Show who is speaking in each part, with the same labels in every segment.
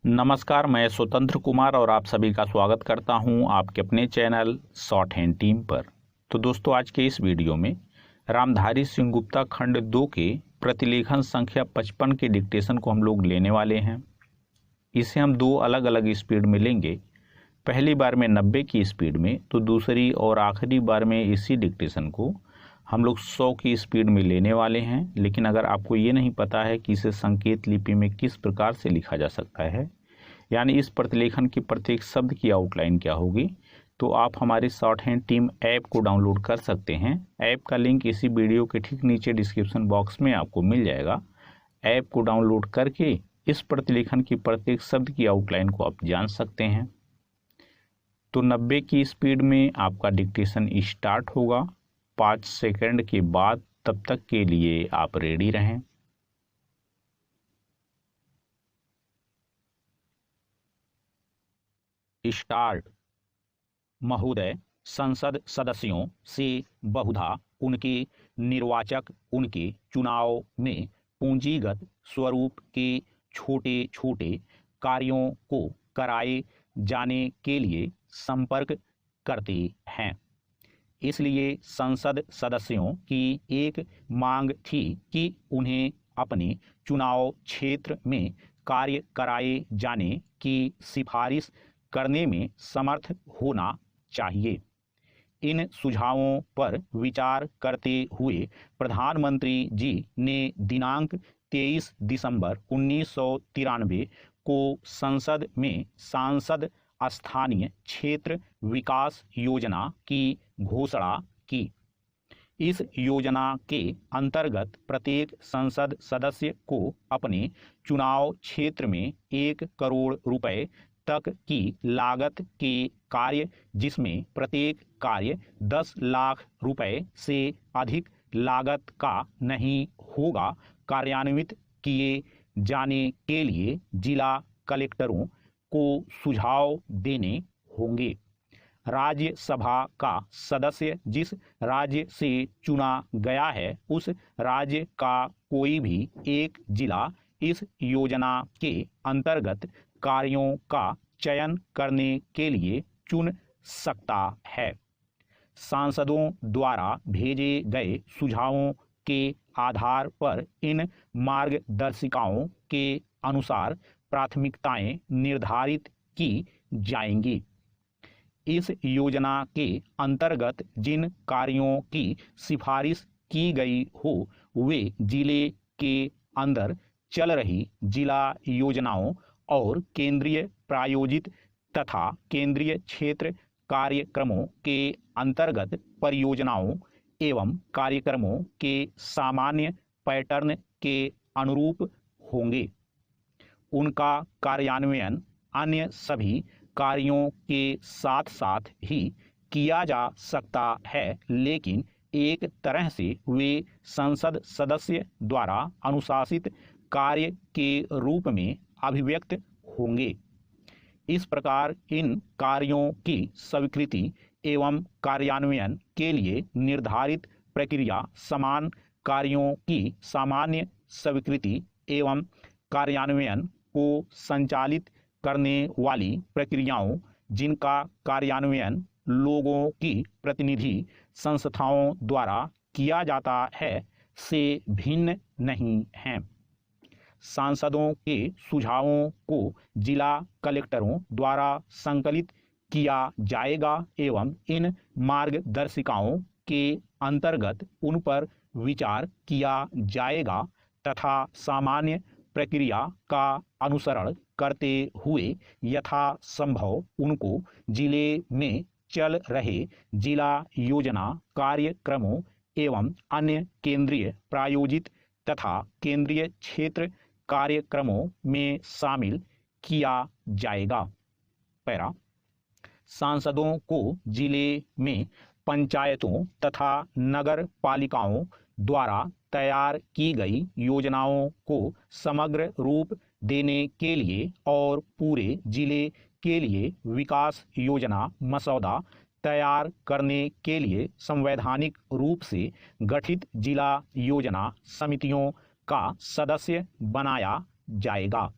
Speaker 1: नमस्कार, मैं स्वतंत्र कुमार और आप सभी का स्वागत करता हूं आपके अपने चैनल शॉर्ट हैंड टीम पर। तो दोस्तों, आज के इस वीडियो में रामधारी सिंह गुप्ता खंड 2 के प्रतिलेखन संख्या 55 के डिक्टेशन को हम लोग लेने वाले हैं। इसे हम दो अलग अलग स्पीड में लेंगे। पहली बार में 90 की स्पीड में, तो दूसरी और आखिरी बार में इसी डिक्टेशन को हम लोग 100 की स्पीड में लेने वाले हैं। लेकिन अगर आपको ये नहीं पता है कि इसे संकेत लिपि में किस प्रकार से लिखा जा सकता है, यानी इस प्रतिलेखन के प्रत्येक शब्द की आउटलाइन क्या होगी, तो आप हमारे शॉर्ट हैंड टीम ऐप को डाउनलोड कर सकते हैं। ऐप का लिंक इसी वीडियो के ठीक नीचे डिस्क्रिप्शन बॉक्स में आपको मिल जाएगा। ऐप को डाउनलोड करके इस प्रतिलेखन की प्रत्येक शब्द की आउटलाइन को आप जान सकते हैं। तो 90 की स्पीड में आपका डिक्टेशन स्टार्ट होगा। 5 सेकंड के बाद तब तक के लिए आप रेडी रहें। स्टार्ट। महोदय, संसद सदस्यों से बहुधा उनके निर्वाचक उनके चुनाव में पूंजीगत स्वरूप के छोटे छोटे कार्यों को कराए जाने के लिए संपर्क करते हैं। इसलिए संसद सदस्यों की एक मांग थी कि उन्हें अपने चुनाव क्षेत्र में कार्य कराए जाने की सिफारिश करने में समर्थ होना चाहिए। इन सुझावों पर विचार करते हुए प्रधानमंत्री जी ने दिनांक 23 दिसंबर 1993 को संसद में सांसद स्थानीय क्षेत्र विकास योजना की घोषणा की। इस योजना के अंतर्गत प्रत्येक संसद सदस्य को अपने चुनाव क्षेत्र में 1 करोड़ रुपए तक की लागत के कार्य, जिसमें प्रत्येक कार्य 10 लाख रुपए से अधिक लागत का नहीं होगा, कार्यान्वित किए जाने के लिए जिला कलेक्टरों को सुझाव देने होंगे। राज्यसभा का सदस्य जिस राज्य से चुना गया है, उस राज्य का कोई भी एक जिला इस योजना के अंतर्गत कार्यों का चयन करने के लिए चुन सकता है। सांसदों द्वारा भेजे गए सुझावों के आधार पर इन मार्गदर्शिकाओं के अनुसार प्राथमिकताएं निर्धारित की जाएंगी। इस योजना के अंतर्गत जिन कार्यों की सिफारिश की गई हो, वे जिले के अंदर चल रही जिला योजनाओं और केंद्रीय प्रायोजित तथा केंद्रीय क्षेत्र कार्यक्रमों के अंतर्गत परियोजनाओं एवं कार्यक्रमों के सामान्य पैटर्न के अनुरूप होंगे। उनका कार्यान्वयन अन्य सभी कार्यों के साथ साथ ही किया जा सकता है, लेकिन एक तरह से वे संसद सदस्य द्वारा अनुशासित कार्य के रूप में अभिव्यक्त होंगे। इस प्रकार इन कार्यों की स्वीकृति एवं कार्यान्वयन के लिए निर्धारित प्रक्रिया समान कार्यों की सामान्य स्वीकृति एवं कार्यान्वयन को संचालित करने वाली प्रक्रियाओं, जिनका कार्यान्वयन लोगों की प्रतिनिधि संस्थाओं द्वारा किया जाता है, से भिन्न नहीं हैं। सांसदों के सुझावों को जिला कलेक्टरों द्वारा संकलित किया जाएगा एवं इन मार्गदर्शिकाओं के अंतर्गत उन पर विचार किया जाएगा तथा सामान्य प्रक्रिया का अनुसरण करते हुए यथासंभव उनको जिले में चल रहे जिला योजना कार्यक्रमों एवं अन्य केंद्रीय प्रायोजित तथा केंद्रीय क्षेत्र कार्यक्रमों में शामिल किया जाएगा। पैरा, सांसदों को जिले में पंचायतों तथा नगर पालिकाओं द्वारा तैयार की गई योजनाओं को समग्र रूप देने के लिए और पूरे जिले के लिए विकास योजना मसौदा तैयार करने के लिए संवैधानिक रूप से गठित जिला योजना समितियों का सदस्य बनाया जाएगा।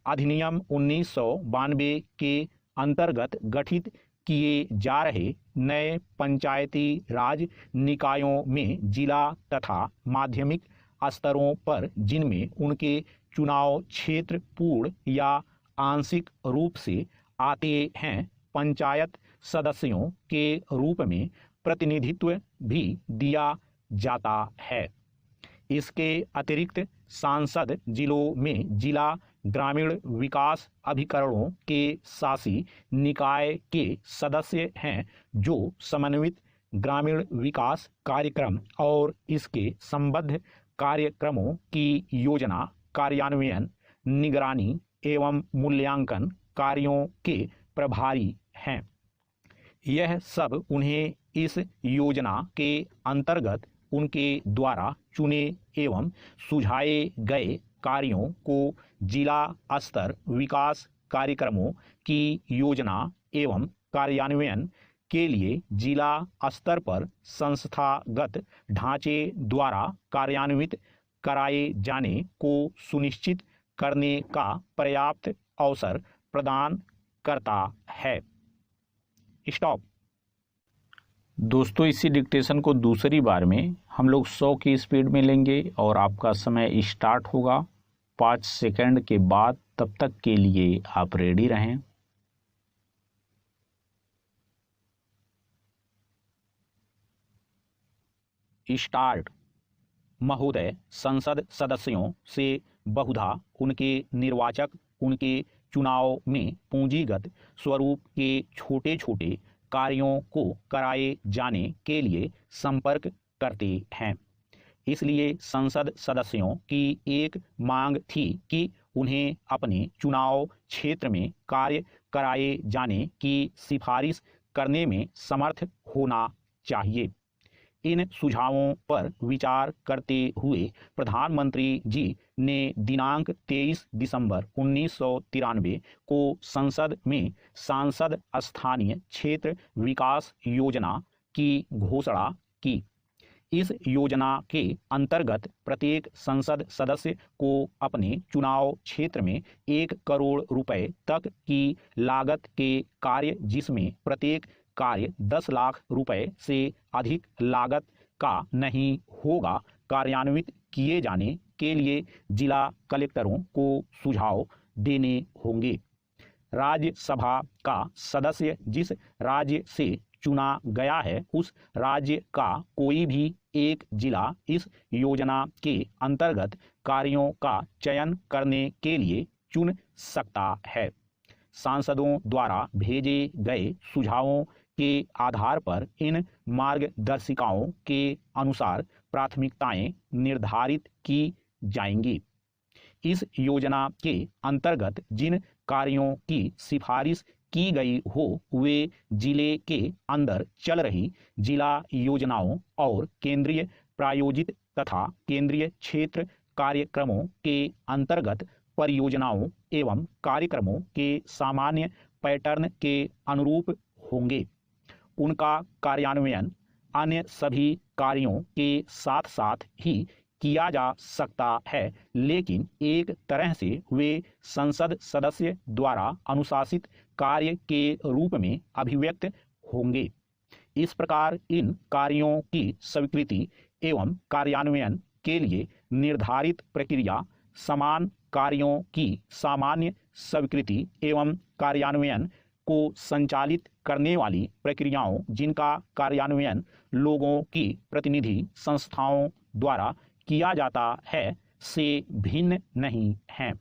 Speaker 1: अधिनियम 1992 के अंतर्गत गठित किए जा रहे नए पंचायती राज निकायों में जिला तथा माध्यमिक स्तरों पर जिनमें उनके चुनाव क्षेत्र पूर्ण या आंशिक रूप से आते हैं, पंचायत सदस्यों के रूप में प्रतिनिधित्व भी दिया जाता है। इसके अतिरिक्त सांसद जिलों में जिला ग्रामीण विकास अभिकरणों के शासी निकाय के सदस्य हैं, जो समन्वित ग्रामीण विकास कार्यक्रम और इसके संबद्ध कार्यक्रमों की योजना, कार्यान्वयन, निगरानी एवं मूल्यांकन कार्यों के प्रभारी हैं। यह सब उन्हें इस योजना के अंतर्गत उनके द्वारा चुने एवं सुझाए गए कार्यों को जिला स्तर विकास कार्यक्रमों की योजना एवं कार्यान्वयन के लिए जिला स्तर पर संस्थागत ढांचे द्वारा कार्यान्वित कराए जाने को सुनिश्चित करने का पर्याप्त अवसर प्रदान करता है। स्टॉप। दोस्तों, इसी डिक्टेशन को दूसरी बार में हम लोग 100 की स्पीड में लेंगे और आपका समय स्टार्ट होगा 5 सेकंड के बाद। तब तक के लिए आप रेडी रहें। स्टार्ट। महोदय, संसद सदस्यों से बहुधा उनके निर्वाचक उनके चुनाव में पूंजीगत स्वरूप के छोटे छोटे कार्यों को कराए जाने के लिए संपर्क करते हैं। इसलिए संसद सदस्यों की एक मांग थी कि उन्हें अपने चुनाव क्षेत्र में कार्य कराए जाने की सिफारिश करने में समर्थ होना चाहिए। इन सुझावों पर विचार करते हुए प्रधानमंत्री जी ने दिनांक 23 दिसंबर 1993 को संसद में सांसद स्थानीय क्षेत्र विकास योजना की घोषणा की। इस योजना के अंतर्गत प्रत्येक संसद सदस्य को अपने चुनाव क्षेत्र में 1 करोड़ रुपए तक की लागत के कार्य, जिसमें प्रत्येक कार्य 10 लाख रुपए से अधिक लागत का नहीं होगा, कार्यान्वित किए जाने के लिए जिला कलेक्टरों को सुझाव देने होंगे। राज्यसभा का सदस्य जिस राज्य से चुना गया है, उस राज्य का कोई भी एक जिला इस योजना के अंतर्गत कार्यों का चयन करने के लिए चुन सकता है। सांसदों द्वारा भेजे गए सुझावों के आधार पर इन मार्गदर्शिकाओं के अनुसार प्राथमिकताएं निर्धारित की जाएंगी। इस योजना के अंतर्गत जिन कार्यों की सिफारिश की गई हो, वे जिले के अंदर चल रही जिला योजनाओं और केंद्रीय प्रायोजित तथा केंद्रीय क्षेत्र कार्यक्रमों के अंतर्गत परियोजनाओं एवं कार्यक्रमों के सामान्य पैटर्न के अनुरूप होंगे। उनका कार्यान्वयन अन्य सभी कार्यों के साथ साथ ही किया जा सकता है, लेकिन एक तरह से वे संसद सदस्य द्वारा अनुशासित कार्य के रूप में अभिव्यक्त होंगे। इस प्रकार इन कार्यों की स्वीकृति एवं कार्यान्वयन के लिए निर्धारित प्रक्रिया समान कार्यों की सामान्य स्वीकृति एवं कार्यान्वयन को संचालित करने वाली प्रक्रियाओं, जिनका कार्यान्वयन लोगों की प्रतिनिधि संस्थाओं द्वारा किया जाता है, से भिन्न नहीं है।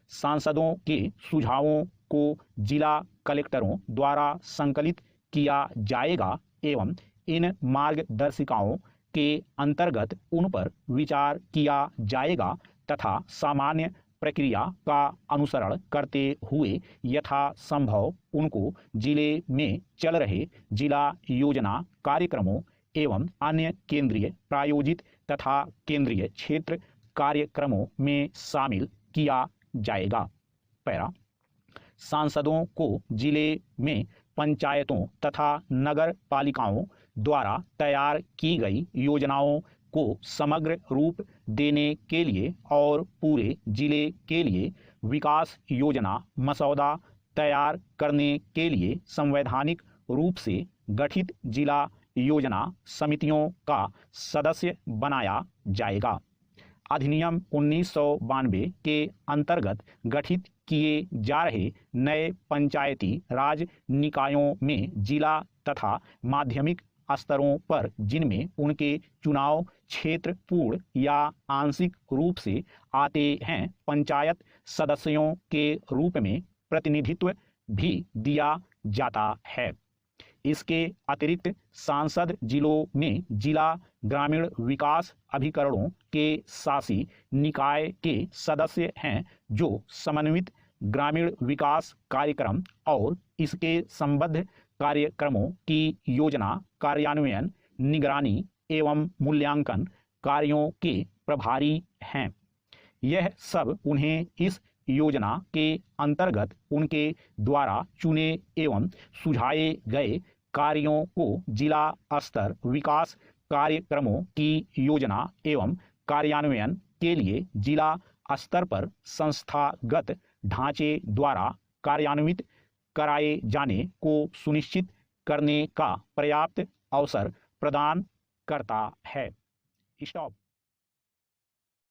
Speaker 1: सांसदों के सुझावों को जिला कलेक्टरों द्वारा संकलित किया जाएगा एवं इन मार्गदर्शिकाओं के अंतर्गत उन पर विचार किया जाएगा तथा सामान्य प्रक्रिया का अनुसरण करते हुए यथासंभव उनको जिले में चल रहे जिला योजना कार्यक्रमों एवं अन्य केंद्रीय प्रायोजित तथा केंद्रीय क्षेत्र कार्यक्रमों में शामिल किया जाएगा। पैरा। सांसदों को जिले में पंचायतों तथा नगर पालिकाओं द्वारा तैयार की गई योजनाओं को समग्र रूप देने के लिए और पूरे जिले के लिए विकास योजना मसौदा तैयार करने के लिए संवैधानिक रूप से गठित जिला योजना समितियों का सदस्य बनाया जाएगा। अधिनियम 1992 के अंतर्गत गठित किए जा रहे नए पंचायती राज निकायों में जिला तथा माध्यमिक स्तरों पर जिनमें उनके चुनाव क्षेत्र पूर्ण या आंशिक रूप से आते हैं, पंचायत सदस्यों के रूप में प्रतिनिधित्व भी दिया जाता है। इसके अतिरिक्त सांसद जिलों में जिला ग्रामीण विकास अभिकरणों के शासी निकाय के सदस्य हैं, जो समन्वित ग्रामीण विकास कार्यक्रम और इसके संबद्ध कार्यक्रमों की योजना कार्यान्वयन, निगरानी एवं मूल्यांकन कार्यों के प्रभारी हैं। यह सब उन्हें इस योजना के अंतर्गत उनके द्वारा चुने एवं सुझाए गए कार्यों को जिला स्तर विकास कार्यक्रमों की योजना एवं कार्यान्वयन के लिए जिला स्तर पर संस्थागत ढांचे द्वारा कार्यान्वित कराए जाने को सुनिश्चित करने का पर्याप्त अवसर प्रदान करता है। स्टॉप।